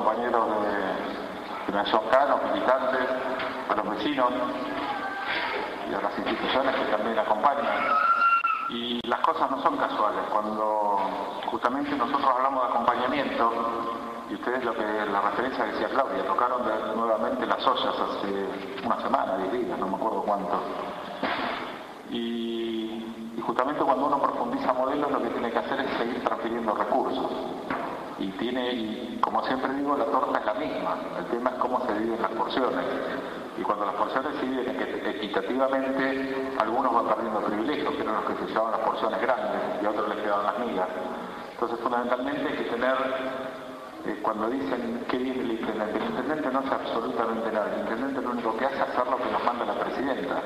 compañeros de Nación K, los militantes, a los vecinos y a las instituciones que también acompañan. Y las cosas no son casuales. Cuando justamente nosotros hablamos de acompañamiento, y ustedes la referencia que decía Claudia, tocaron nuevamente las ollas hace una semana, 10 días, no me acuerdo cuánto. Y justamente cuando uno profundiza modelos, lo que tiene que hacer es seguir transfiriendo recursos. Y como siempre digo, la torta es la misma. El tema es cómo se dividen las porciones. Y cuando las porciones se dividen equitativamente, algunos van perdiendo privilegios, que eran los que se llevaban las porciones grandes, y a otros les quedaban las migas. Entonces, fundamentalmente hay que tener, cuando dicen qué viene el intendente no hace absolutamente nada. El intendente lo único que hace es hacer lo que nos manda la presidenta.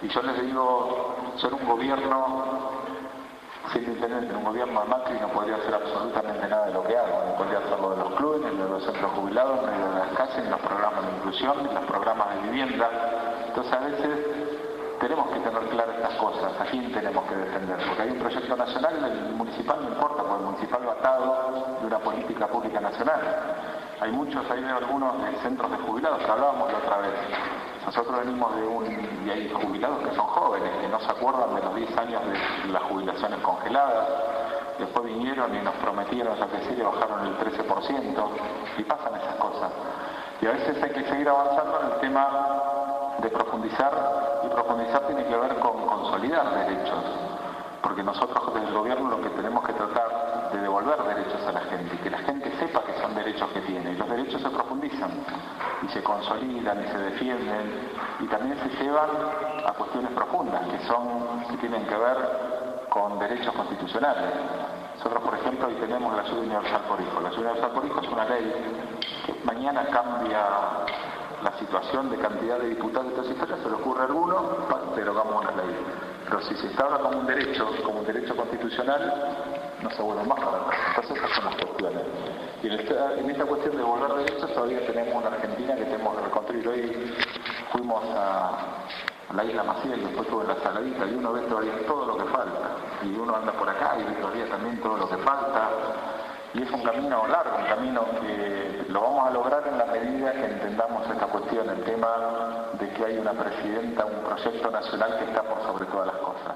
Y yo les digo, ser un gobierno, siendo intendente, un gobierno de Macri no podría hacer absolutamente nada de lo que hago. No podría hacer lo de los clubes, ni lo de los centros jubilados, ni lo de las casas, ni los programas de inclusión, ni los programas de vivienda. Entonces a veces tenemos que tener claras estas cosas, a quién tenemos que defender, porque hay un proyecto nacional, el municipal no importa, porque el municipal va atado de una política pública nacional. Hay muchos, ahí veo algunos de centros de jubilados, que hablábamos la otra vez. Nosotros venimos y hay jubilados que son jóvenes, que no se acuerdan de los 10 años de las jubilaciones congeladas, después vinieron y nos prometieron, yo que sé, le bajaron el 13%, y pasan esas cosas. Y a veces hay que seguir avanzando en el tema de profundizar, y profundizar tiene que ver con consolidar derechos, porque nosotros desde el gobierno lo que tenemos que tratar de devolver derechos a la gente, y que la gente sepa que son derechos que tiene, y los derechos se profundizan, y se consolidan, y se defienden, y también se llevan a cuestiones profundas, que tienen que ver con derechos constitucionales. Nosotros, por ejemplo, hoy tenemos la ayuda universal por hijo. La ayuda universal por hijo es una ley que mañana cambia la situación de cantidad de diputados de todas historias, se le ocurre a alguno, derogamos una ley. Pero si se instaura como un derecho constitucional, no se vuelve más para atrás. Entonces esas son las cuestiones. Y en esta cuestión de devolver derechos todavía tenemos una Argentina que tenemos que reconstruir. Hoy fuimos a la isla Maciel, después estuve en la Saladita, y uno ve todavía todo lo que falta. Y uno anda por acá y ve todavía también todo lo que falta. Y es un camino largo, un camino que lo vamos a lograr en la medida que entendamos esta cuestión, el tema de que hay una presidenta, un proyecto nacional que está por sobre todas las cosas.